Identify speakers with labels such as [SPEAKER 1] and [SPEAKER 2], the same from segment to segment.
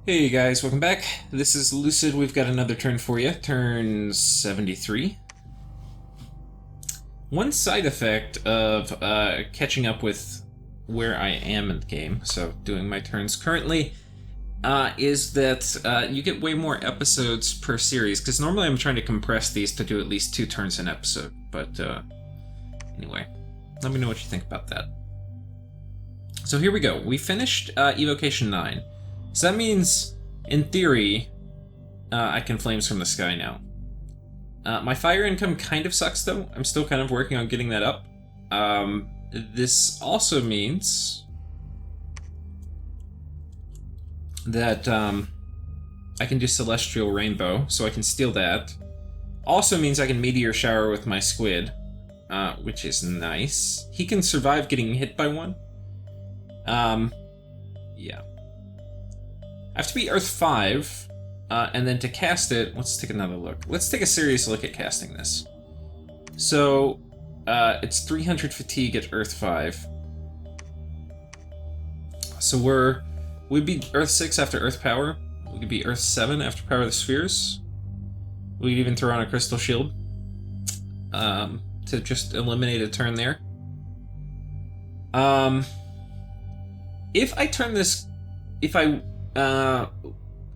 [SPEAKER 1] Hey guys, welcome back. This is Lucid. We've got another turn for you. Turn 73. One side effect of catching up with where I am in the game, so doing my turns currently, is that you get way more episodes per series, because normally I'm trying to compress these to do at least 2 turns an episode. But anyway, let me know what you think about that. So here we go. We finished Evocation 9. So that means, in theory, I can Flames from the Sky now. My fire income kind of sucks, though. I'm still kind of working on getting that up. This also means that I can do Celestial Rainbow, so I can steal that. Also means I can Meteor Shower with my squid, which is nice. He can survive getting hit by one. Yeah. I have to be Earth 5, and then to cast it, let's take another look. Let's take a serious look at casting this. So, it's 300 fatigue at Earth 5. So we'd be Earth 6 after Earth Power. We could be Earth 7 after Power of the Spheres. We could even throw on a Crystal Shield to just eliminate a turn there. If I turn this... If I...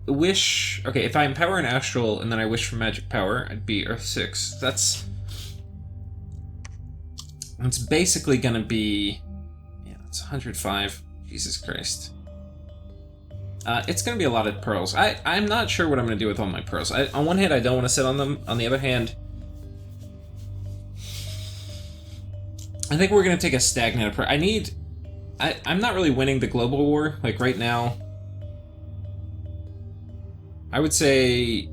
[SPEAKER 1] if I empower an Astral and then I wish for magic power, I'd be Earth 6. That's basically gonna be... Yeah, it's 105. Jesus Christ. It's gonna be a lot of pearls. I'm not sure what I'm gonna do with all my pearls. On one hand, I don't want to sit on them. On the other hand, I think we're gonna take a stagnant approach. I'm not really winning the global war, like right now. I would say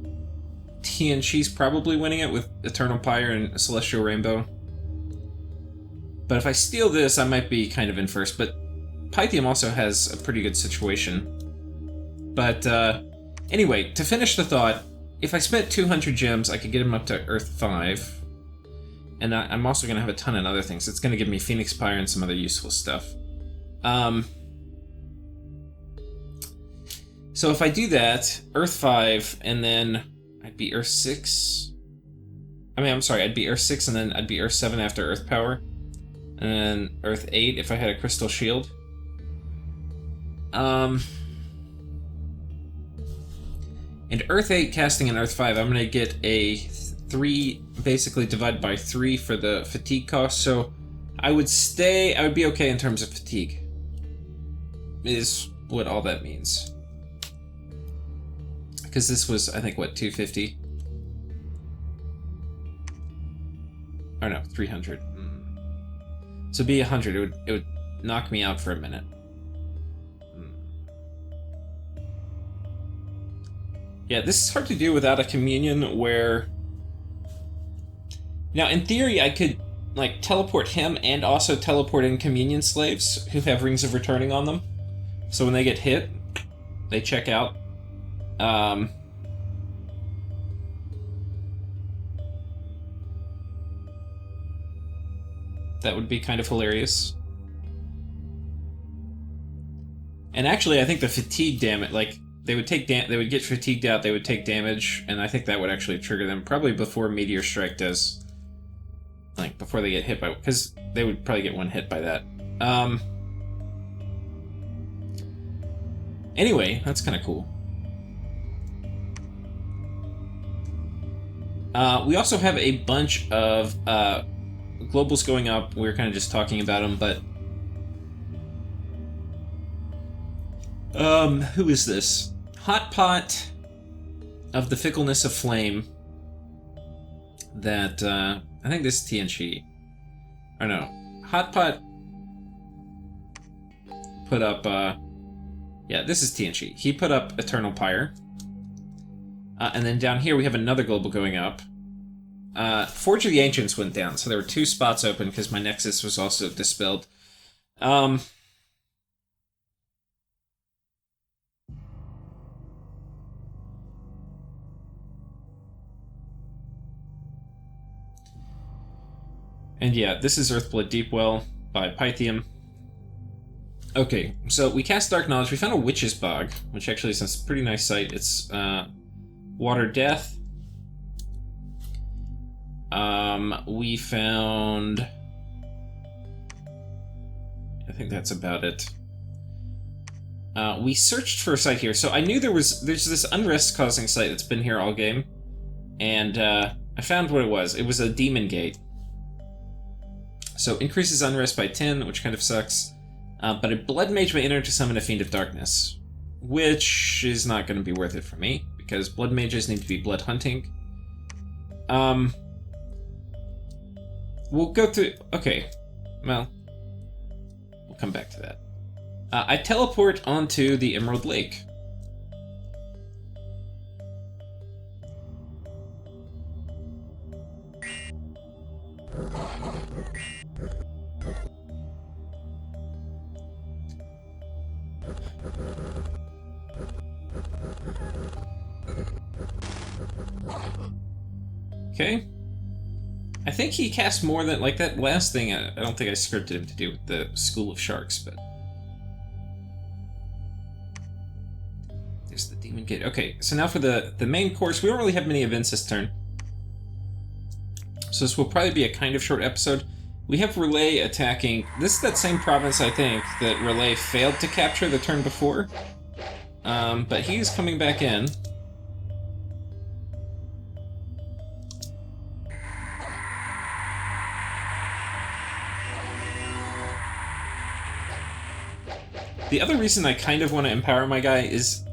[SPEAKER 1] TNC's probably winning it with Eternal Pyre and Celestial Rainbow. But if I steal this, I might be kind of in first. But Pythium also has a pretty good situation. But anyway, to finish the thought, if I spent 200 gems, I could get him up to Earth 5. And I'm also going to have a ton of other things. It's going to give me Phoenix Pyre and some other useful stuff. So if I do that, Earth 5, and then I'd be Earth 6. I'd be Earth 6, and then I'd be Earth 7 after Earth Power. And then Earth 8 if I had a Crystal Shield. And Earth 8 casting in Earth 5, I'm going to get a 3, basically divided by 3 for the fatigue cost. So I would be okay in terms of fatigue. Is what all that means. Because this was, I think, what, 250? Or no, 300. So it'd be 100. It would knock me out for a minute. Yeah, this is hard to do without a communion where... Now, in theory, I could, like, teleport him and also teleport in communion slaves who have Rings of Returning on them. So when they get hit, they check out. That would be kind of hilarious. And actually, I think the fatigue damage, like, they would get fatigued out, they would take damage, and I think that would actually trigger them, probably before Meteor Strike does. Like, before they get hit by... Because they would probably get one hit by that. Anyway, that's kind of cool. We also have a bunch of globals going up. We were kind of just talking about them, but who is this? Hot Pot of the Fickleness of Flame. That I think this is TNC. Or no, Hot Pot put up. Yeah, this is TNC. He put up Eternal Pyre. And then down here we have another global going up. Forge of the Ancients went down, so there were 2 spots open because my Nexus was also dispelled. And yeah, this is Earthblood Deepwell by Pythium. Okay, so we cast Dark Knowledge. We found a Witch's Bog, which actually is a pretty nice site. It's Water Death. We found... I think that's about it. We searched for a site here, so I knew there's this unrest-causing site that's been here all game, and I found what it was. It was a Demon Gate. So increases unrest by 10, which kind of sucks. But a Blood Mage may enter to summon a Fiend of Darkness, which is not going to be worth it for me, because Blood Mages need to be blood hunting. We'll go through... Okay, well, we'll come back to that. I teleport onto the Emerald Lake. Okay. I think he cast more than, like, that last thing, I don't think I scripted him to do with the School of Sharks, but... There's the Demon Gate. Okay, so now for the main course. We don't really have many events this turn, so this will probably be a kind of short episode. We have Relay attacking... This is that same province, I think, that Relay failed to capture the turn before. But he's coming back in. The other reason I kind of want to empower my guy is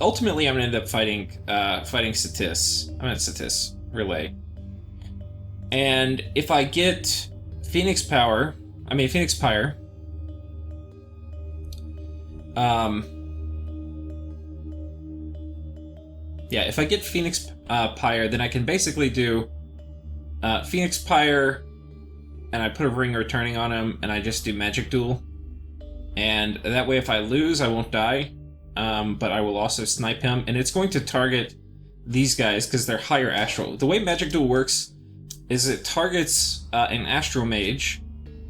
[SPEAKER 1] ultimately I'm going to end up fighting Relay. And if I get Phoenix Pyre, yeah, if I get Phoenix Pyre, then I can basically do Phoenix Pyre, and I put a Ring Returning on him, and I just do Magic Duel. And that way if I lose, I won't die, but I will also snipe him, and it's going to target these guys because they're higher astral. The way Magic Duel works is it targets an Astral Mage,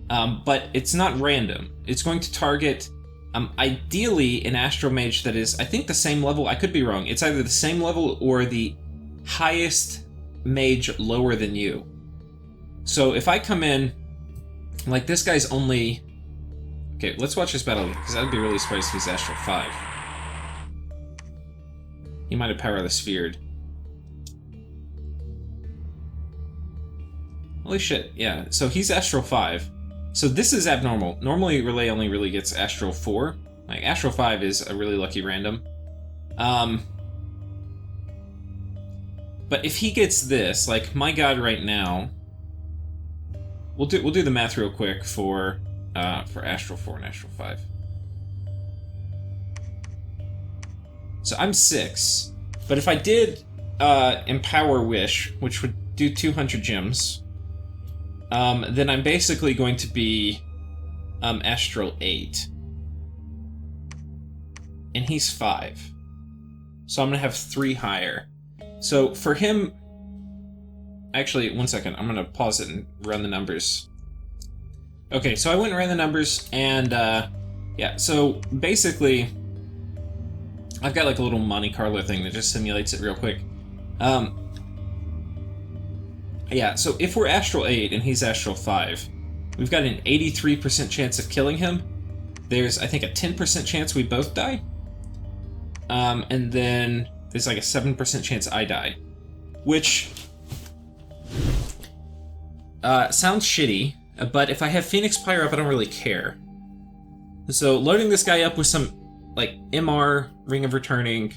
[SPEAKER 1] but it's not random. It's going to target, ideally, an Astral Mage that is, I think, the same level. I could be wrong. It's either the same level or the highest mage lower than you. So if I come in, like, this guy's only... Okay, let's watch this battle, because I'd be really surprised if he's Astral 5. He might have Power of the Sphered. Holy shit, yeah. So he's Astral 5. So this is abnormal. Normally, Relay only really gets Astral 4. Like, Astral 5 is a really lucky random. But if he gets this, like, my god right now... We'll do the math real quick for Astral 4 and Astral 5. So I'm 6, but if I did Empower Wish, which would do 200 gems, then I'm basically going to be Astral 8. And he's 5. So I'm going to have 3 higher. So for him... Actually, one second, I'm going to pause it and run the numbers. Okay, so I went and ran the numbers, and yeah, so basically, I've got like a little Monte Carlo thing that just simulates it real quick. Yeah, so if we're Astral 8 and he's Astral 5, we've got an 83% chance of killing him. There's, I think, a 10% chance we both die. And then there's like a 7% chance I die. Which sounds shitty. But if I have Phoenix Pyre up, I don't really care. So loading this guy up with some, like, MR, Ring of Returning,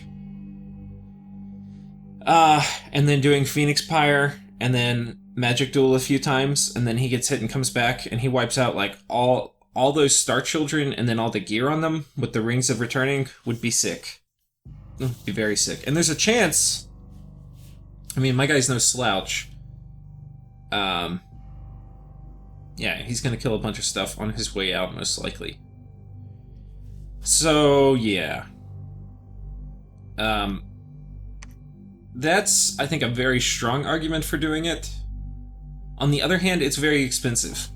[SPEAKER 1] and then doing Phoenix Pyre, and then Magic Duel a few times, and then he gets hit and comes back, and he wipes out, like, all those Star Children, and then all the gear on them with the Rings of Returning would be sick. It would be very sick. And there's a chance... I mean, my guy's no slouch. Yeah, he's gonna kill a bunch of stuff on his way out, most likely. So, yeah. That's, I think, a very strong argument for doing it. On the other hand, it's very expensive.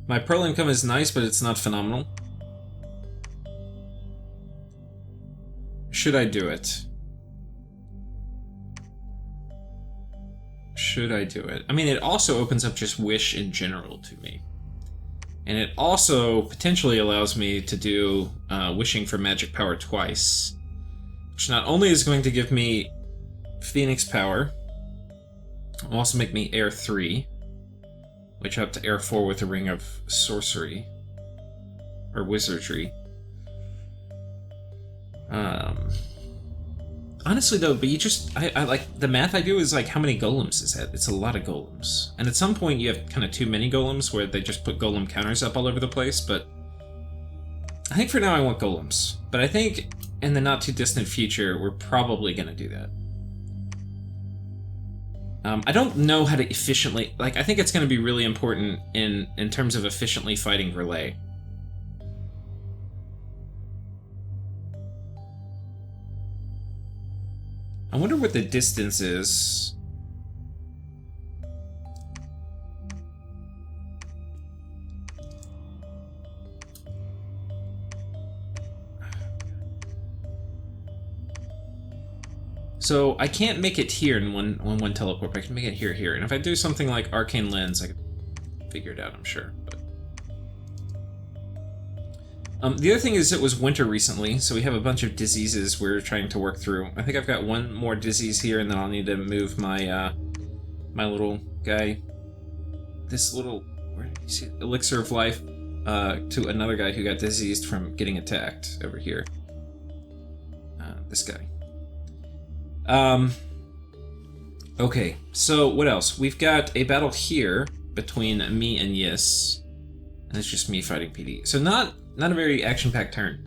[SPEAKER 1] My pearl income is nice, but it's not phenomenal. Should I do it? Should I do it? I mean, it also opens up just Wish in general to me. And it also potentially allows me to do Wishing for Magic Power twice. Which not only is going to give me Phoenix Power, will also make me Air 3. Which up to Air 4 with a Ring of Sorcery. Or Wizardry. Honestly though, but you just, I like, the math I do is like, how many golems is that? It's a lot of golems. And at some point you have kind of too many golems where they just put golem counters up all over the place, but I think for now I want golems. But I think in the not too distant future, we're probably gonna do that. I don't know how to efficiently, like, I think it's gonna be really important in terms of efficiently fighting Relay. I wonder what the distance is. So I can't make it here in one teleport, but I can make it here. And if I do something like Arcane Lens, I can figure it out, I'm sure. But the other thing is it was winter recently, so we have a bunch of diseases we're trying to work through. I think I've got one more disease here, and then I'll need to move my my little guy, this little, where did you see it? Elixir of Life, to another guy who got diseased from getting attacked over here. This guy. Okay, so what else? We've got a battle here between me and Yis, and it's just me fighting PD. So not a very action-packed turn.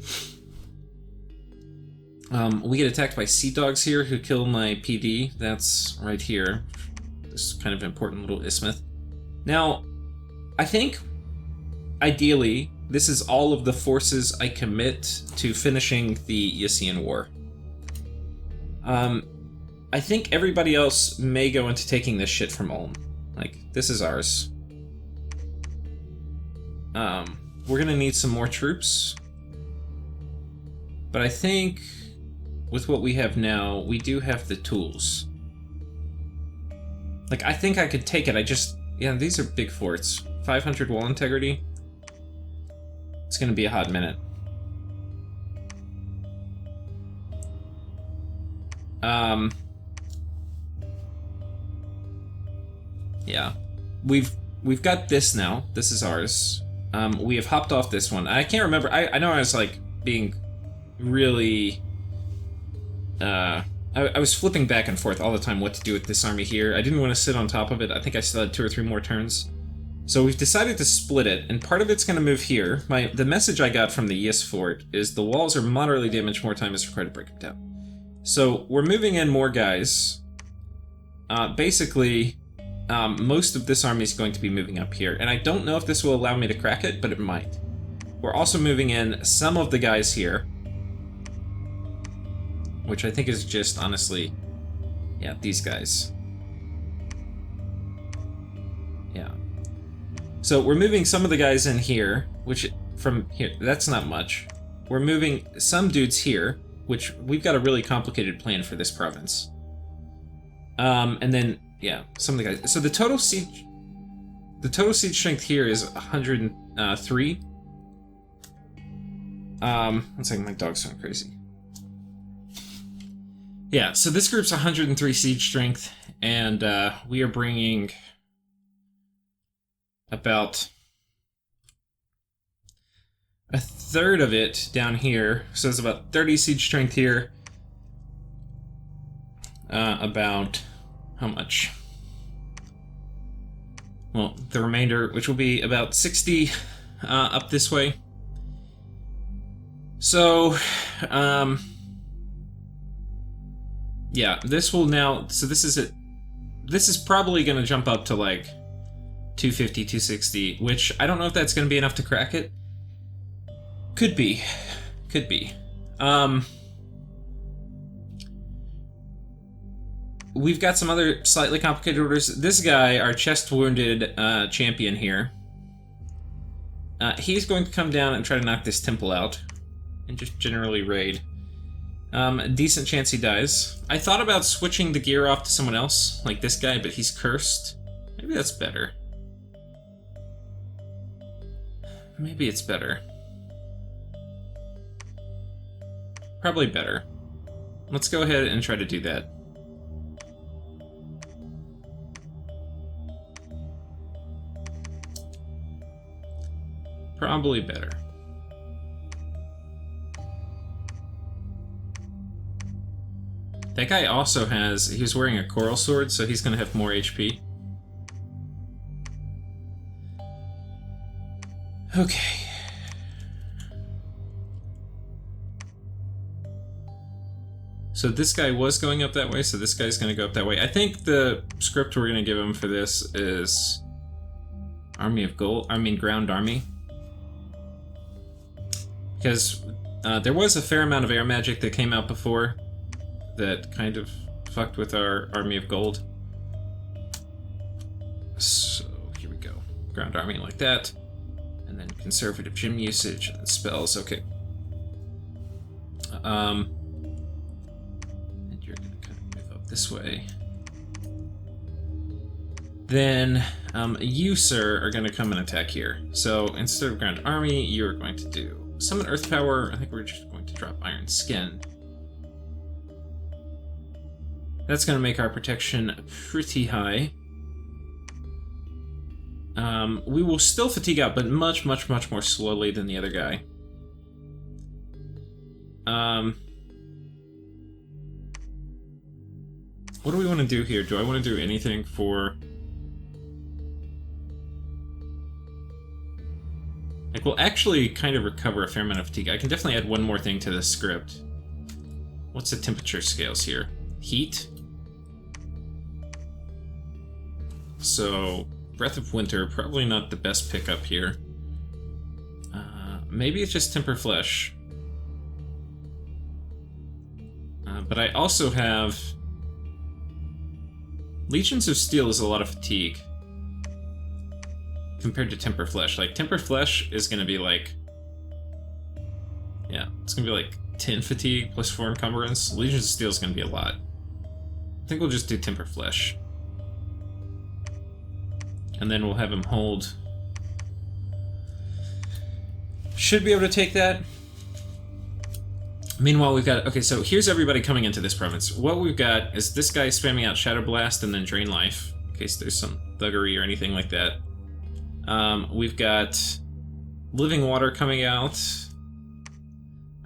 [SPEAKER 1] We get attacked by sea dogs here who kill my PD. That's right here. This kind of important little isthmus. Now, I think, ideally, this is all of the forces I commit to finishing the Yisian War. I think everybody else may go into taking this shit from Ulm. Like, this is ours. We're gonna need some more troops. But I think, with what we have now, we do have the tools. Like, I think I could take it, yeah, these are big forts. 500 wall integrity. It's gonna be a hot minute. Yeah. We've got this now. This is ours. We have hopped off this one. I can't remember. I know I was, like, being really... I was flipping back and forth all the time what to do with this army here. I didn't want to sit on top of it. I think I still had 2 or 3 more turns. So we've decided to split it, and part of it's going to move here. The message I got from the Yis fort is the walls are moderately damaged, more time is required to break them down. So we're moving in more guys. Basically, most of this army is going to be moving up here, and I don't know if this will allow me to crack it, but it might. We're also moving in some of the guys here, which I think is just, honestly, yeah, these guys. Yeah. So we're moving some of the guys in here, which, from here, that's not much. We're moving some dudes here, which we've got a really complicated plan for this province. And then, yeah, some of the guys. So the total siege strength here is 103. One second, my dog's going crazy. Yeah, so this group's 103 siege strength, and we are bringing about a third of it down here. So it's about 30 siege strength here. About how much? Well, the remainder, which will be about 60 up this way. So, yeah, this will now, so this is it. This is probably going to jump up to like 250, 260, which I don't know if that's going to be enough to crack it. Could be. Could be. We've got some other slightly complicated orders. This guy, our chest-wounded champion here, He's going to come down and try to knock this temple out. And just generally raid. Decent chance he dies. I thought about switching the gear off to someone else, like this guy, but he's cursed. Maybe that's better. Maybe it's better. Probably better. Let's go ahead and try to do that. Probably better. That guy also has... He was wearing a coral sword, so he's going to have more HP. Okay. So this guy was going up that way, so this guy's going to go up that way. I think the script we're going to give him for this is... Army of Gold... I mean, Ground Army. Because there was a fair amount of air magic that came out before that kind of fucked with our Army of Gold. So here we go. Ground Army like that. And then conservative gym usage and then spells. Okay. And you're going to kind of move up this way. Then you, sir, are going to come and attack here. So instead of Ground Army, you're going to do Summon Earth Power. I think we're just going to drop Iron Skin. That's going to make our protection pretty high. We will still fatigue out, but much, much, much more slowly than the other guy. What do we want to do here? Do I want to do anything for... Like, we'll actually kind of recover a fair amount of fatigue. I can definitely add one more thing to the script. What's the temperature scales here? Heat. So, Breath of Winter, probably not the best pickup here. Maybe it's just Temper Flesh. But I also have... Legions of Steel is a lot of fatigue. Compared to Temper Flesh. Like, Temper Flesh is going to be like... Yeah, it's going to be like 10 fatigue plus 4 encumbrance. Legions of Steel is going to be a lot. I think we'll just do Temper Flesh. And then we'll have him hold. Should be able to take that. Meanwhile, we've got... Okay, so here's everybody coming into this province. What we've got is this guy spamming out Shadow Blast and then Drain Life, in case there's some thuggery or anything like that. We've got Living Water coming out.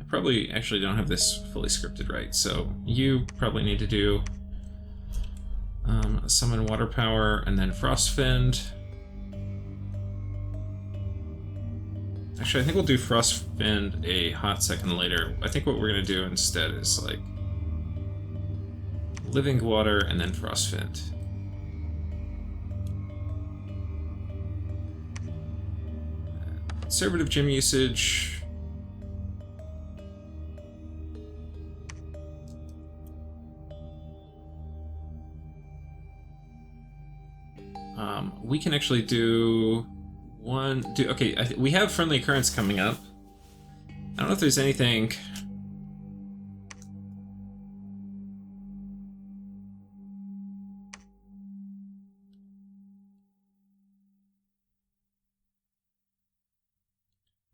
[SPEAKER 1] I probably actually don't have this fully scripted right, so you probably need to do Summon Water Power and then Frostfend. Actually, I think we'll do Frostfend a hot second later. I think what we're going to do instead is like Living Water and then Frostfend. Conservative gym usage. We can actually do one... Okay, we have Friendly Occurrence coming up. I don't know if there's anything...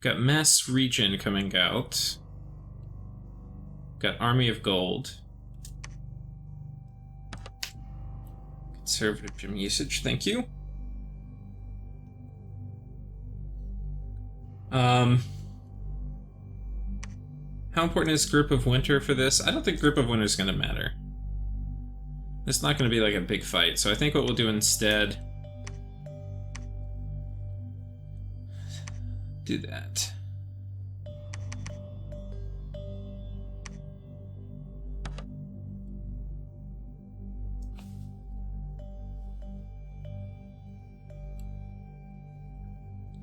[SPEAKER 1] Got Mass Regen coming out. Got Army of Gold. Conservative gym usage, thank you. How important is Grip of Winter for this? I don't think Grip of Winter is going to matter. It's not going to be like a big fight, so I think what we'll do instead... Do that.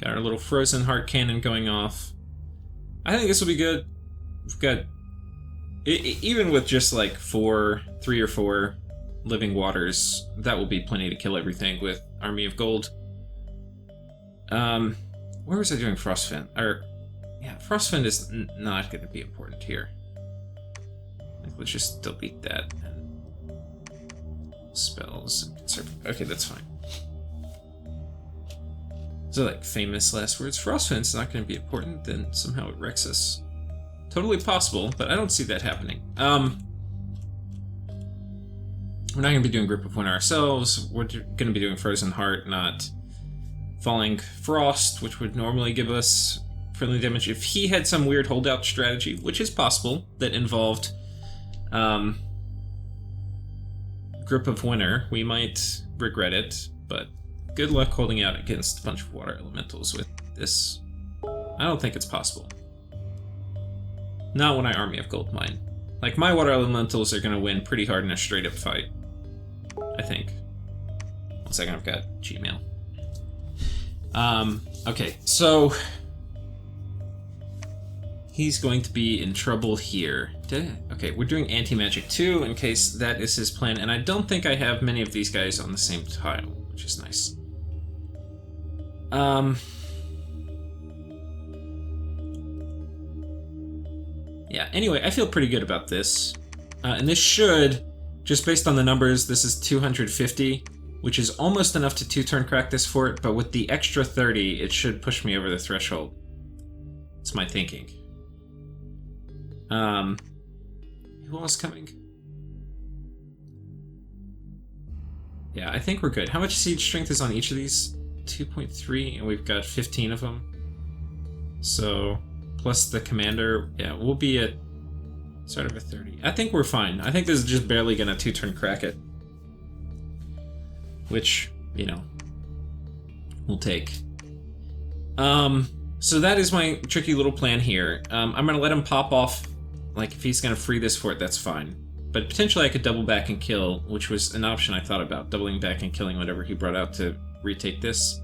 [SPEAKER 1] Got our little Frozen Heart Cannon going off. I think this will be good. We've got... even with just like 3 or 4 Living Waters, that will be plenty to kill everything with Army of Gold. where was I doing Frostfin? Or, yeah, Frostfin is not going to be important here. Like, let's just delete that and spells. Okay, that's fine. So, like, famous last words. Frostfin's not going to be important, then somehow it wrecks us. Totally possible, but I don't see that happening. We're not going to be doing Grip of Winter ourselves. We're going to be doing Frozen Heart, not Falling Frost, which would normally give us friendly damage. If he had some weird holdout strategy, which is possible, that involved Grip of Winter, we might regret it, but good luck holding out against a bunch of water elementals with this. I don't think it's possible. Not when I Army of Gold mine. Like, my water elementals are going to win pretty hard in a straight-up fight. I think. 1 second, I've got Gmail. Okay, so he's going to be in trouble here. Okay, we're doing anti-magic 2 in case that is his plan, and I don't think I have many of these guys on the same tile, which is nice. Yeah, anyway, I feel pretty good about this. And this should, just based on the numbers, this is 250, which is almost enough to 2-turn crack this fort, but with the extra 30, it should push me over the threshold. That's my thinking. Who else coming? Yeah, I think we're good. How much siege strength is on each of these? 2.3, and we've got 15 of them. So, plus the commander, yeah, we'll be at sort of a 30. I think we're fine. I think this is just barely gonna 2-turn crack it. Which, you know, we'll take. So that is my tricky little plan here. I'm gonna let him pop off. Like, if he's gonna free this fort, that's fine. But potentially I could double back and kill, which was an option I thought about, doubling back and killing whatever he brought out to retake this.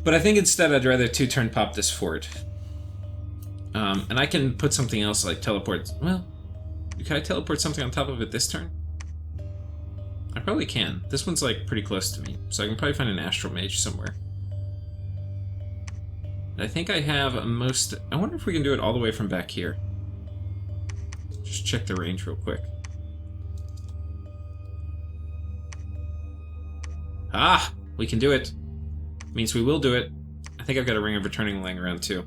[SPEAKER 1] But I think instead I'd rather 2-turn pop this fort. And I can put something else like teleport. Well, can I teleport something on top of it this turn? I probably can. This one's like pretty close to me, so I can probably find an Astral Mage somewhere. I think I have most... I wonder if we can do it all the way from back here. Just check the range real quick. Ah! We can do it. Means we will do it. I think I've got a Ring of Returning lying around too.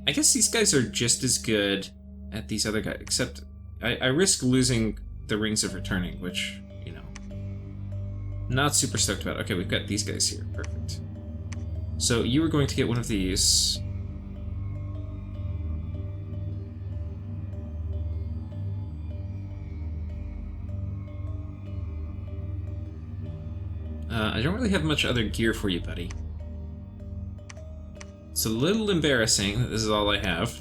[SPEAKER 1] I guess these guys are just as good at these other guys, except I risk losing the Rings of Returning, which, you know, not super stoked about. Okay, we've got these guys here. Perfect. So you were going to get one of these. I don't really have much other gear for you, buddy. It's a little embarrassing that this is all I have.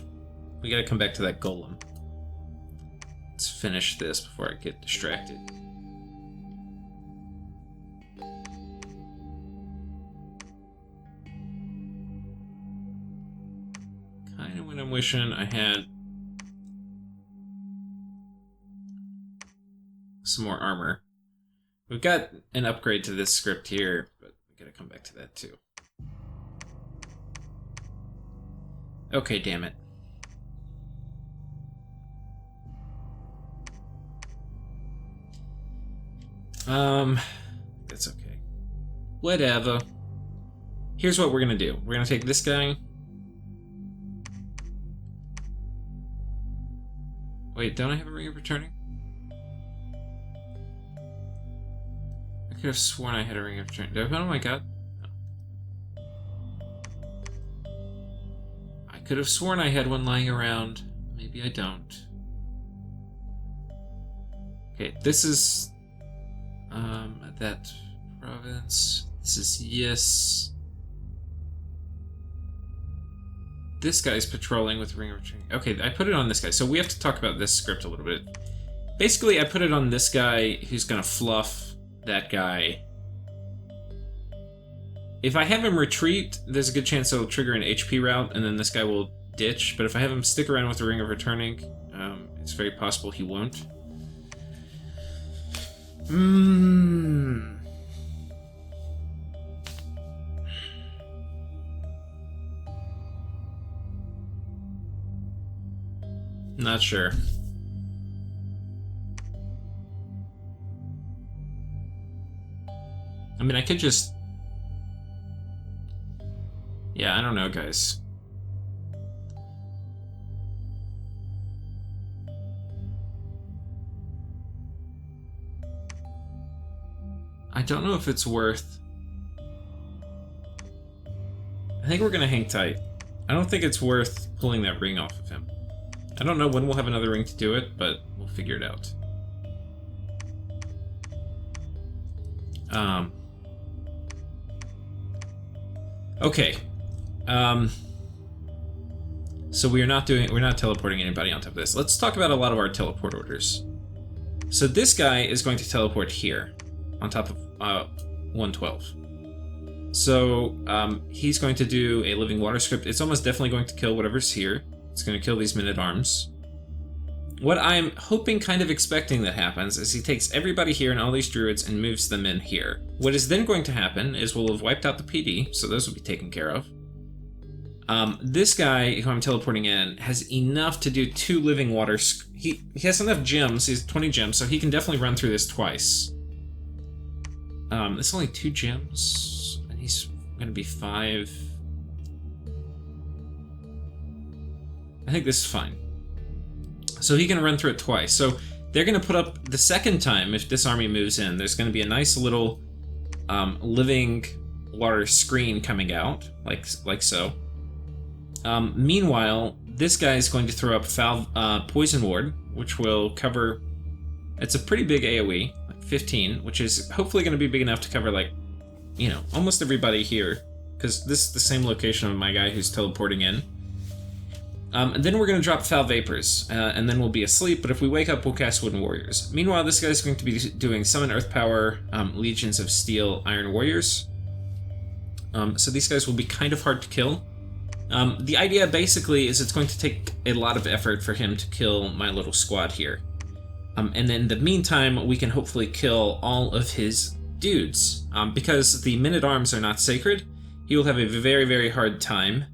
[SPEAKER 1] We gotta come back to that golem. Let's finish this before I get distracted. Kinda when I'm wishing I had some more armor. We've got an upgrade to this script here, but we gotta come back to that too. Okay, damn it. That's okay. Whatever. Here's what we're gonna do. We're gonna take this guy. Wait, don't I have a Ring of Returning? I could have sworn I had a Ring of Returning. Did I? Oh my god. Could have sworn I had one lying around. Maybe I don't. Okay, this is that province. This is yes. This guy's patrolling with Ring of Returning. Okay, I put it on this guy. So we have to talk about this script a little bit. Basically, I put it on this guy who's gonna fluff that guy. If I have him retreat, there's a good chance it'll trigger an HP route, and then this guy will ditch. But if I have him stick around with the Ring of Returning, it's very possible he won't. Not sure. I mean, I could just... Yeah, I don't know, guys. I don't know if it's worth... I think we're gonna hang tight. I don't think it's worth pulling that ring off of him. I don't know when we'll have another ring to do it, but we'll figure it out. Okay. So we're not teleporting anybody on top of this. Let's talk about a lot of our teleport orders. So this guy is going to teleport here, on top of 112. So he's going to do a living water script. It's almost definitely going to kill whatever's here. It's going to kill these men-at-arms. What I'm hoping, kind of expecting that happens, is he takes everybody here and all these druids and moves them in here. What is then going to happen is we'll have wiped out the PD, so those will be taken care of. This guy who I'm teleporting in has enough to do 2 living water... He has enough gems, he has 20 gems, so he can definitely run through this twice. This is only 2 gems, and he's going to be 5... I think this is fine. So he can run through it twice. So they're going to put up the second time, if this army moves in, there's going to be a nice little living water screen coming out, like so. Meanwhile, this guy is going to throw up Poison Ward, which will cover... It's a pretty big AoE, like 15, which is hopefully going to be big enough to cover, like, you know, almost everybody here, because this is the same location of my guy who's teleporting in. And then we're going to drop Foul Vapors, and then we'll be asleep, but if we wake up, we'll cast Wooden Warriors. Meanwhile, this guy's going to be doing Summon Earth Power, Legions of Steel, Iron Warriors. So these guys will be kind of hard to kill. The idea, basically, is it's going to take a lot of effort for him to kill my little squad here. And then in the meantime, we can hopefully kill all of his dudes. Because the Men-at-Arms are not sacred, he will have a very, very hard time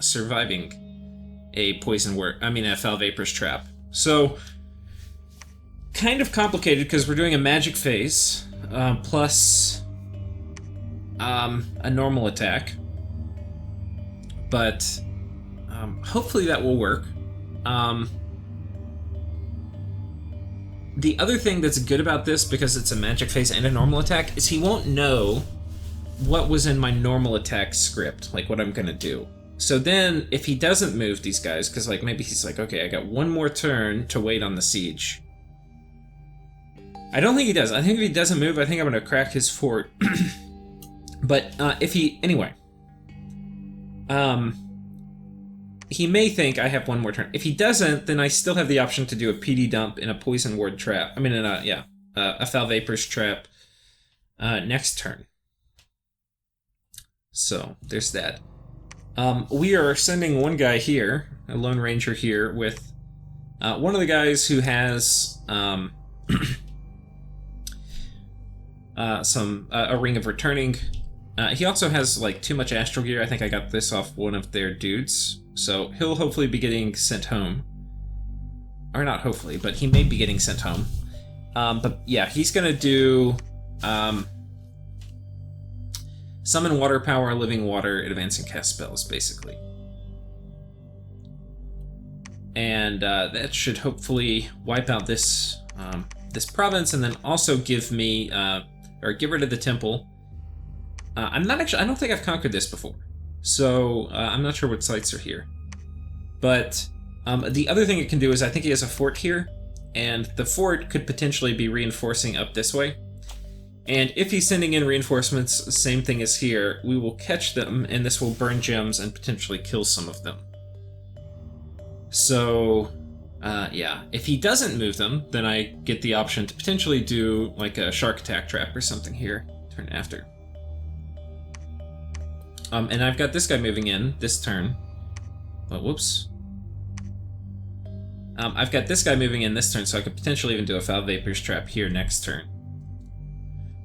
[SPEAKER 1] surviving a Foul Vapors trap. So, kind of complicated because we're doing a magic phase plus a normal attack, but hopefully that will work. The other thing that's good about this, because it's a magic phase and a normal attack, is he won't know what was in my normal attack script, like what I'm gonna do. So then, if he doesn't move these guys, because like maybe he's like, okay, I got one more turn to wait on the siege. I don't think he does. I think if he doesn't move, I think I'm going to crack his fort. But if he... Anyway. He may think I have one more turn. If he doesn't, then I still have the option to do a PD dump in a Poison Ward trap. I mean, a Foul Vapors trap next turn. So, there's that. We are sending one guy here, a Lone Ranger here, with one of the guys who has a Ring of Returning. He also has like too much astral gear. I think I got this off one of their dudes, so he'll hopefully be getting sent home. Or not hopefully, but he may be getting sent home. But yeah, he's gonna do Summon Water Power, Living Water, Advance and Cast Spells, basically. And that should hopefully wipe out this this province, and then also give me, or get rid of the temple. I don't think I've conquered this before, so I'm not sure what sites are here. But the other thing it can do is I think he has a fort here, and the fort could potentially be reinforcing up this way. And if he's sending in reinforcements, same thing as here, we will catch them, and this will burn gems and potentially kill some of them. So, yeah. If he doesn't move them, then I get the option to potentially do like a shark attack trap or something here, turn after. And I've got this guy moving in this turn. Oh, whoops. I've got this guy moving in this turn, so I could potentially even do a Foul Vapors trap here next turn.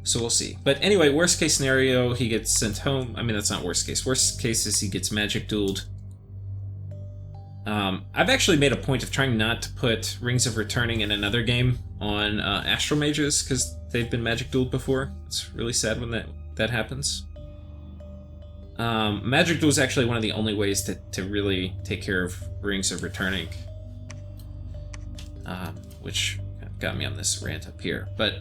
[SPEAKER 1] So we'll see. But anyway, worst case scenario, he gets sent home. I mean, that's not worst case. Worst case is he gets magic dueled. I've actually made a point of trying not to put Rings of Returning in another game on Astral Mages, because they've been magic dueled before. It's really sad when that happens. Magic Duel is actually one of the only ways to really take care of Rings of Returning. Which got me on this rant up here. But,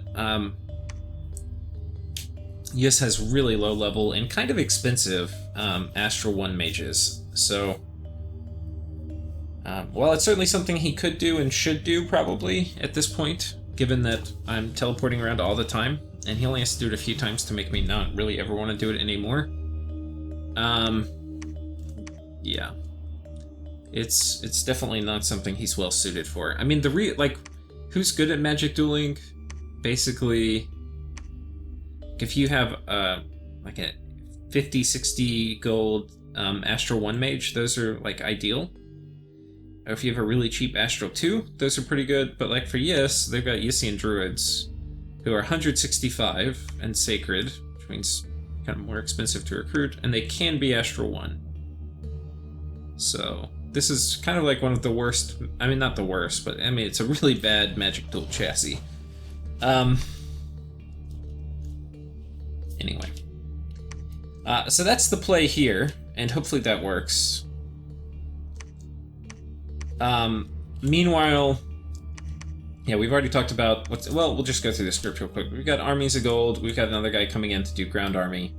[SPEAKER 1] Yus has really low level and kind of expensive Astral 1 mages. So, while it's certainly something he could do and should do probably at this point, given that I'm teleporting around all the time, and he only has to do it a few times to make me not really ever want to do it anymore. Yeah. It's definitely not something he's well suited for. I mean, who's good at magic dueling? Basically, if you have like a 50, 60 gold Astral 1 mage, those are like ideal. Or if you have a really cheap Astral 2, those are pretty good. But like for Yus, they've got Yusian druids who are 165 and sacred, which means kind of more expensive to recruit, and they can be Astral 1. So this is kind of like one of the worst, I mean not the worst, but I mean it's a really bad magic duel chassis. Anyway. So that's the play here, and hopefully that works. Meanwhile, yeah, we've already talked about we'll just go through the script real quick. We've got armies of gold, we've got another guy coming in to do ground army.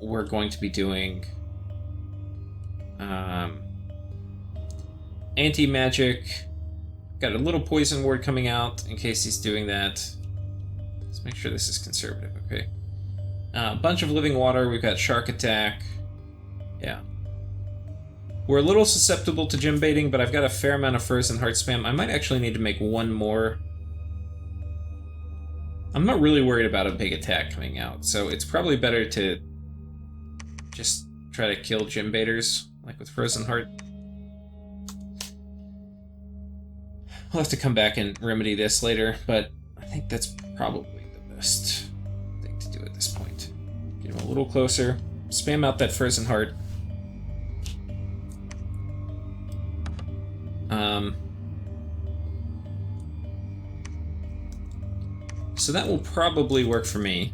[SPEAKER 1] We're going to be doing anti-magic. Got a little poison ward coming out in case he's doing that. Let's make sure this is conservative, okay. A bunch of living water, we've got shark attack. Yeah. We're a little susceptible to gym baiting, but I've got a fair amount of frozen heart spam. I might actually need to make one more. I'm not really worried about a big attack coming out, so it's probably better to just try to kill gym baiters, like with frozen heart. We'll have to come back and remedy this later, but I think that's probably the best thing to do at this point. Get him a little closer, spam out that frozen heart. So that will probably work for me.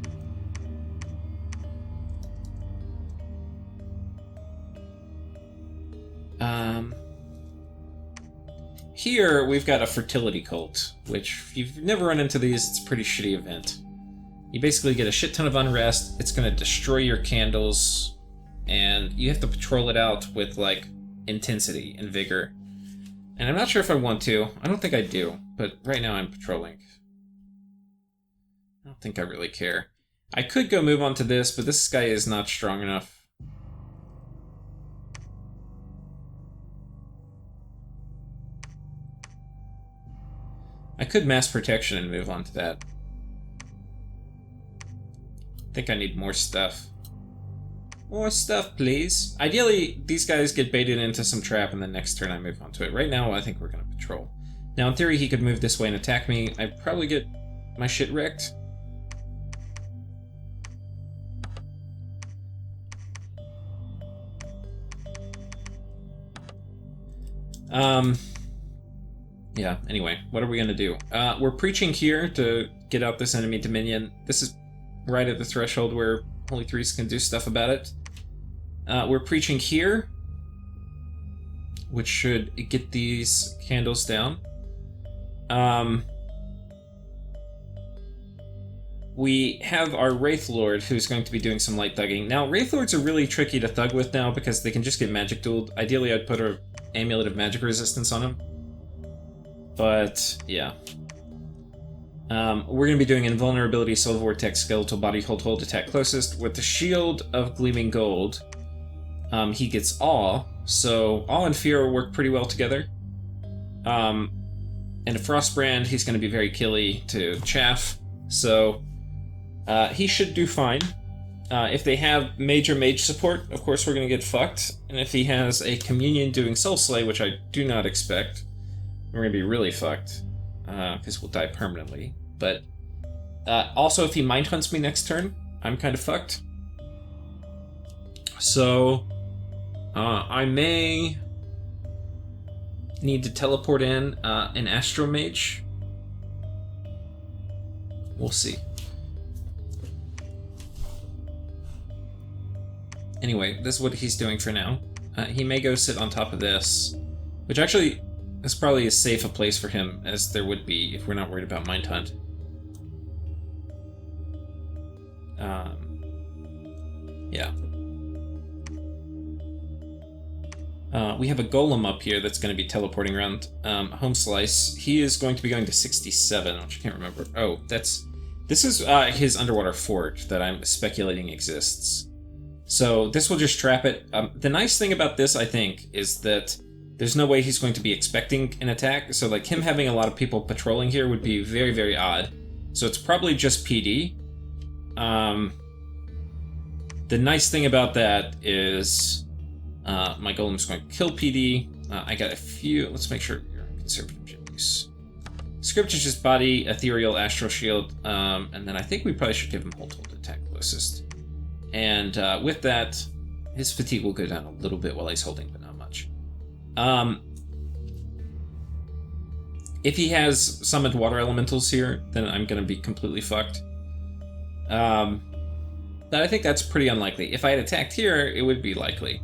[SPEAKER 1] Here we've got a fertility cult, which if you've never run into these, it's a pretty shitty event. You basically get a shit ton of unrest, it's gonna destroy your candles, and you have to patrol it out with like intensity and vigor. And I'm not sure if I want to. I don't think I do, but right now I'm patrolling. I don't think I really care. I could go move on to this, but this guy is not strong enough. I could mass protection and move on to that. I think I need more stuff. More stuff, please. Ideally, these guys get baited into some trap, and then next turn I move on to it. Right now, I think we're going to patrol. Now, in theory, he could move this way and attack me. I'd probably get my shit wrecked. Yeah, anyway, what are we going to do? We're preaching here to get out this enemy Dominion. This is right at the threshold where Holy Threes can do stuff about it. We're preaching here, which should get these candles down. We have our Wraith Lord, who's going to be doing some light thugging. Now, Wraith Lords are really tricky to thug with now because they can just get magic dueled. Ideally, I'd put an Amulet of Magic Resistance on him. But, yeah. We're going to be doing Invulnerability, Soul Vortex, Skeletal Body, Hold, Attack Closest. With the Shield of Gleaming Gold, he gets Awe, so Awe and Fear work pretty well together. And a Frostbrand, he's going to be very killy to Chaff, so he should do fine. If they have major mage support, of course we're going to get fucked. And if he has a Communion doing Soul Slay, which I do not expect, we're going to be really fucked. Because we'll die permanently. But also, if he Mind Hunts me next turn, I'm kind of fucked. So I may need to teleport in an Astromage. We'll see. Anyway, this is what he's doing for now. He may go sit on top of this, which actually is probably as safe a place for him as there would be if we're not worried about Mind Hunt. Yeah. We have a Golem up here that's going to be teleporting around Home Slice. He is going to be going to 67, which I can't remember. Oh, this is his underwater fort that I'm speculating exists. So this will just trap it. The nice thing about this, I think, is that there's no way he's going to be expecting an attack. So like him having a lot of people patrolling here would be very, very odd. So it's probably just PD. The nice thing about that is my Golem's going to kill PD. I got a few. Let's make sure you're on conservative gem use. Script is just body, ethereal, astral shield, and then I think we probably should give him hold attack closest. And with that, his fatigue will go down a little bit while he's holding, but not much. If he has summoned water elementals here, then I'm going to be completely fucked. But I think that's pretty unlikely. If I had attacked here, it would be likely.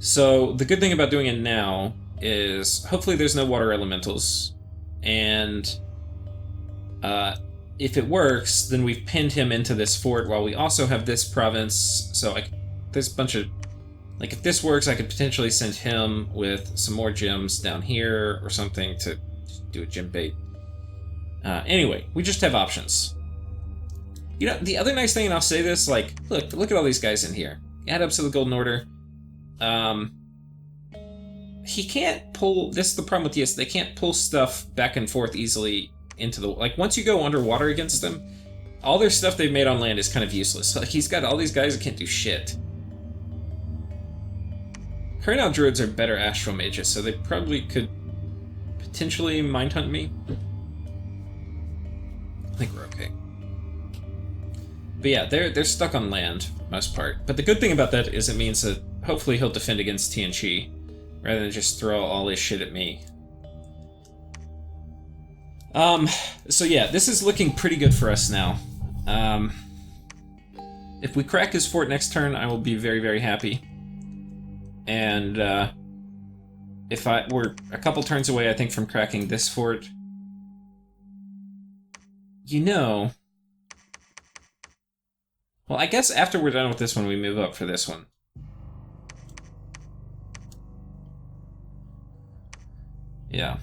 [SPEAKER 1] So the good thing about doing it now is hopefully there's no water elementals. And if it works, then we've pinned him into this fort while we also have this province. So there's a bunch of... Like, if this works, I could potentially send him with some more gems down here or something to do a gem bait. Anyway, we just have options. You know, the other nice thing, and I'll say this, like, look at all these guys in here. Add up to the Golden Order. He can't pull... This is the problem with this. They can't pull stuff back and forth easily into the... Like, once you go underwater against them, all their stuff they've made on land is kind of useless. Like, he's got all these guys that can't do shit. Carnal Druids are better Astral Mages, so they probably could potentially Mind Hunt me. I think we're okay. But yeah, they're stuck on land for the most part. But the good thing about that is it means that hopefully he'll defend against Tianqi, rather than just throw all his shit at me. So yeah, this is looking pretty good for us now. If we crack his fort next turn, I will be very, very happy. And if we're a couple turns away, I think, from cracking this fort. You know... Well, I guess after we're done with this one, we move up for this one. Yeah.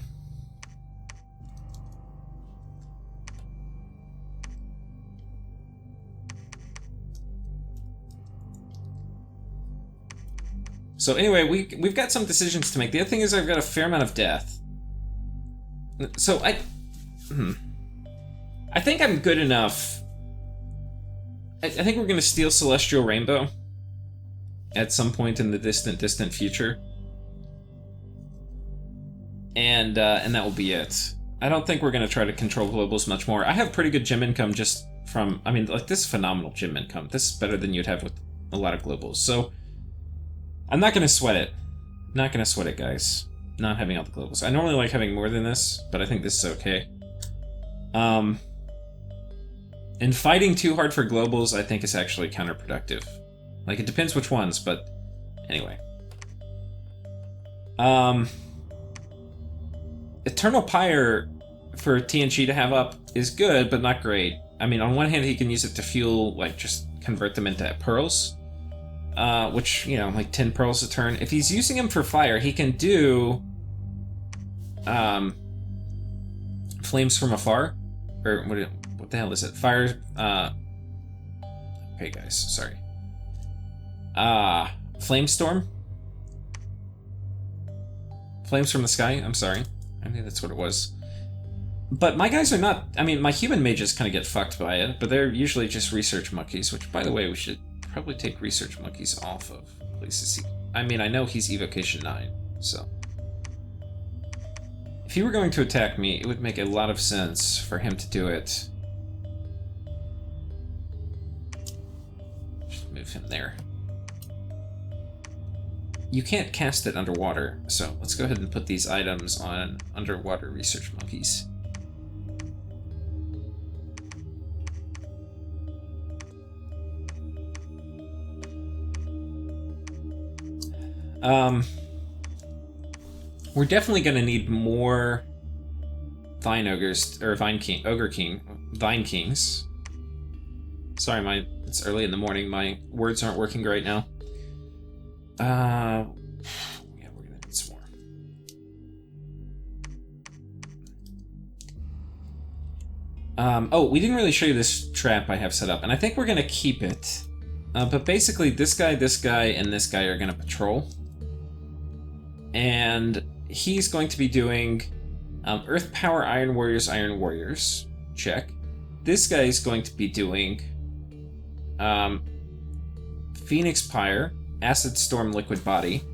[SPEAKER 1] So anyway, we've got some decisions to make. The other thing is I've got a fair amount of death. So I think I'm good enough. I think we're going to steal Celestial Rainbow at some point in the distant future. And that will be it. I don't think we're going to try to control globals much more. I have pretty good gem income just from... I mean, like, this is phenomenal gem income. This is better than you'd have with a lot of globals. So, I'm not going to sweat it. Not going to sweat it, guys. Not having all the globals. I normally like having more than this, but I think this is okay. And fighting too hard for globals, I think, is actually counterproductive. Like, it depends which ones, but anyway. Eternal Pyre for Tianqi to have up is good, but not great. I mean, on one hand, he can use it to fuel, like, just convert them into pearls. Which, you know, like 10 pearls a turn. If he's using them for fire, he can do... Flames from Afar? Or, what the hell is it? Fire... Okay, guys, sorry. Flamestorm? Flames from the Sky? I'm sorry. I knew that's what it was. But my guys are not... I mean, my human mages kind of get fucked by it, but they're usually just research monkeys, which, by the way, we should probably take research monkeys off of places. I mean, I know he's Evocation 9, so... If he were going to attack me, it would make a lot of sense for him to do it. Just move him there. you can't cast it underwater, so let's go ahead and put these items on underwater research monkeys. We're definitely going to need more Vine Ogres, or Vine Kings. Sorry, it's early in the morning, my words aren't working great now. Yeah, we're going to need some more. Oh, we didn't really show you this trap I have set up, and I think we're going to keep it. But basically, this guy, and this guy are going to patrol. And he's going to be doing Earth Power Iron Warriors. Check. This guy is going to be doing Phoenix Pyre, Acid Storm, Liquid Body.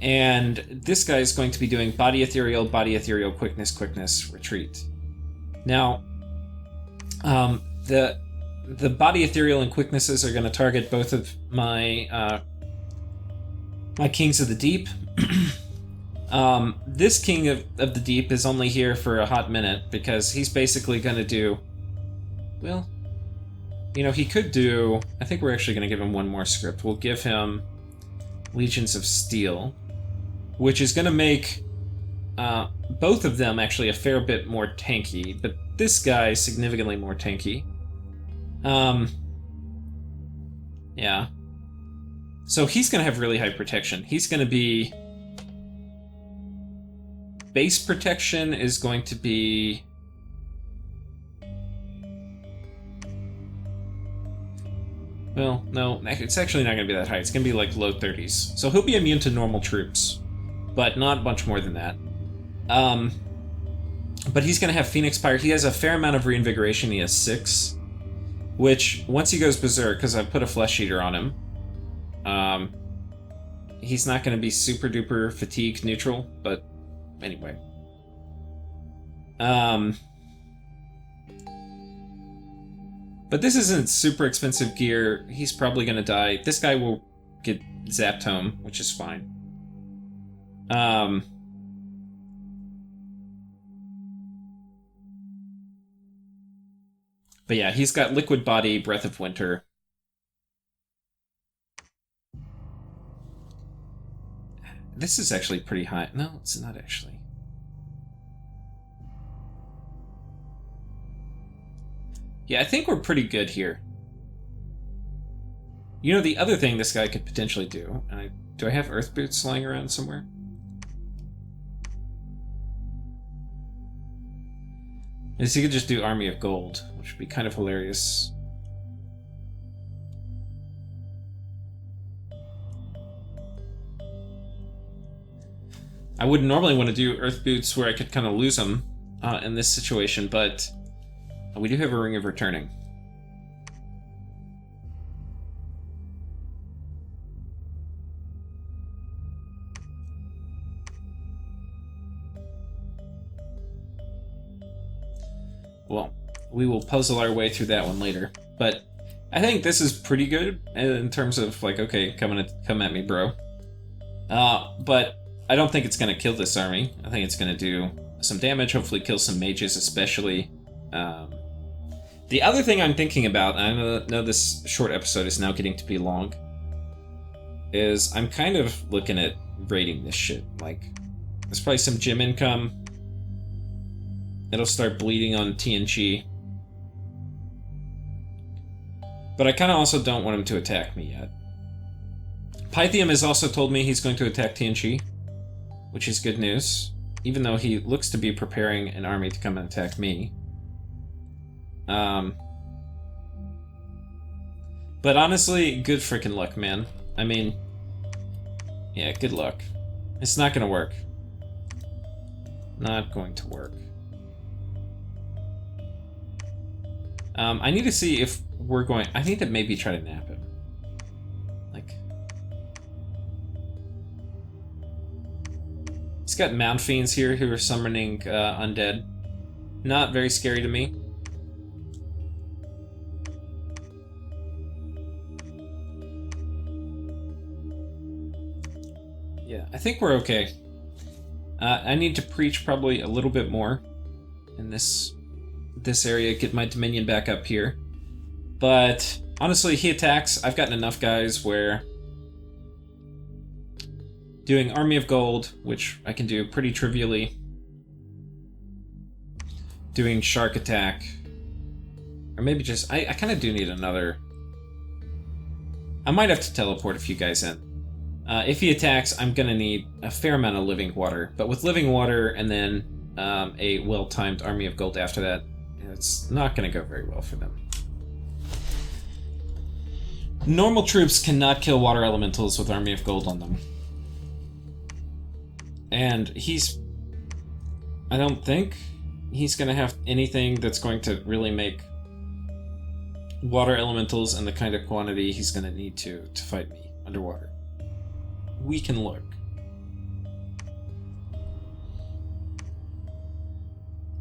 [SPEAKER 1] And this guy is going to be doing Body Ethereal, Quickness, Retreat. Now, the Body Ethereal and Quicknesses are going to target both of my my Kings of the Deep. This King of the Deep is only here for a hot minute because he's basically going to do... Well, you know, he could do... I think we're actually going to give him one more script. We'll give him Legions of Steel, which is going to make both of them actually a fair bit more tanky, but this guy is significantly more tanky. Yeah. So he's going to have really high protection. He's going to be... Base protection is going to be... Well, no, it's actually not going to be that high. It's going to be like low 30s. So he'll be immune to normal troops, but not much more than that. But he's going to have Phoenix Pyre. He has a fair amount of reinvigoration. He has 6, which, once he goes berserk, because I've put a Flesh Eater on him, he's not going to be super duper fatigue neutral, but anyway. But this isn't super expensive gear. He's probably going to die. This guy will get zapped home, which is fine. But yeah, he's got Liquid Body, Breath of Winter. This is actually pretty high. No, it's not actually. Yeah, I think we're pretty good here. You know, the other thing this guy could potentially do... do I have Earth Boots lying around somewhere? Is he could just do Army of Gold, which would be kind of hilarious. I wouldn't normally want to do Earth Boots where I could kind of lose them in this situation, but we do have a Ring of Returning. Well, we will puzzle our way through that one later, but I think this is pretty good in terms of, like, okay, come at me, bro. But I don't think it's going to kill this army. I think it's going to do some damage, hopefully kill some mages especially. The other thing I'm thinking about, and I know this short episode is now getting to be long, is I'm kind of looking at raiding this shit. Like, there's probably some gym income. It'll start bleeding on TNG. But I kind of also don't want him to attack me yet. Pythium has also told me he's going to attack TNG, which is good news, even though he looks to be preparing an army to come and attack me. But honestly, good freaking luck, man. I mean, yeah, good luck. It's not gonna work. Not going to work. I need to see if we're going... I need to maybe try to nap him. Like... He's got Mound Fiends here who are summoning undead. Not very scary to me. Yeah, I think we're okay. I need to preach probably a little bit more in this area, get my Dominion back up here. But honestly, he attacks. I've gotten enough guys where doing Army of Gold, which I can do pretty trivially, doing Shark Attack, or maybe just, I kind of do need another. I might have to teleport a few guys in. If he attacks, I'm going to need a fair amount of Living Water. But with Living Water and then a well-timed Army of Gold after that, it's not going to go very well for them. Normal troops cannot kill water elementals with Army of Gold on them. And I don't think he's going to have anything that's going to really make water elementals in the kind of quantity he's going to need to fight me underwater. We can look.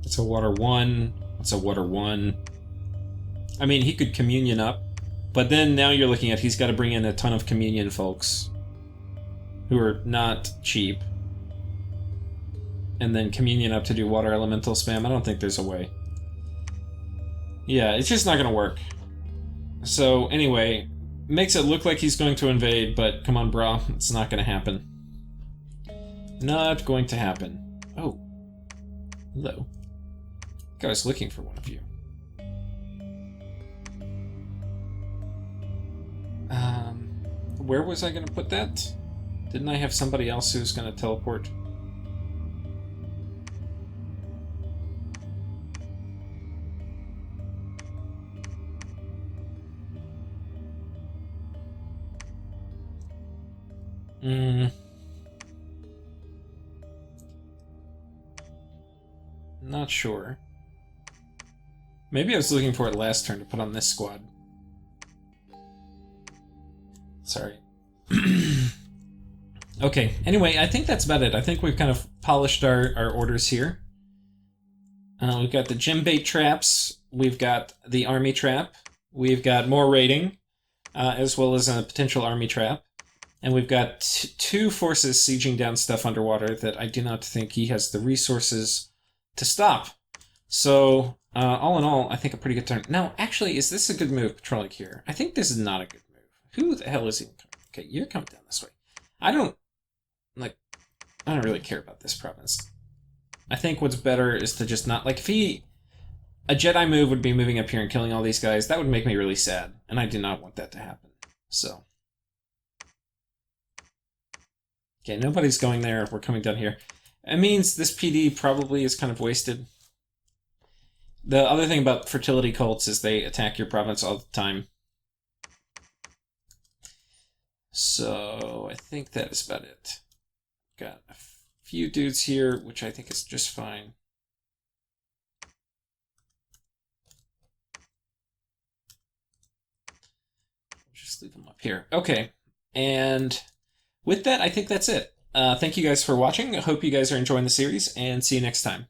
[SPEAKER 1] It's a water 1. It's a water 1. I mean, he could communion up, but then now you're looking at he's got to bring in a ton of communion folks who are not cheap. And then communion up to do water elemental spam. I don't think there's a way. Yeah, it's just not going to work. So anyway, makes it look like he's going to invade, but come on, brah, it's not going to happen. Not going to happen. Oh. Hello. I think I was looking for one of you. Where was I going to put that? Didn't I have somebody else who's going to teleport? Not sure. Maybe I was looking for it last turn to put on this squad. Sorry. Okay, anyway, I think that's about it. I think we've kind of polished our orders here. We've got the gem bait traps, we've got the army trap, we've got more raiding, as well as a potential army trap. And we've got two forces sieging down stuff underwater that I do not think he has the resources to stop. So, all in all, I think a pretty good turn. Now, actually, is this a good move, patrolling here? I think this is not a good move. Who the hell is he? Okay, you're coming down this way. I don't really care about this province. I think what's better is to just not, like, if a Jedi move would be moving up here and killing all these guys, that would make me really sad, and I do not want that to happen. So. Okay, nobody's going there. We're coming down here. It means this PD probably is kind of wasted. The other thing about fertility cults is they attack your province all the time. So, I think that is about it. Got a few dudes here, which I think is just fine. Just leave them up here. Okay, and with that, I think that's it. Thank you guys for watching. I hope you guys are enjoying the series, and see you next time.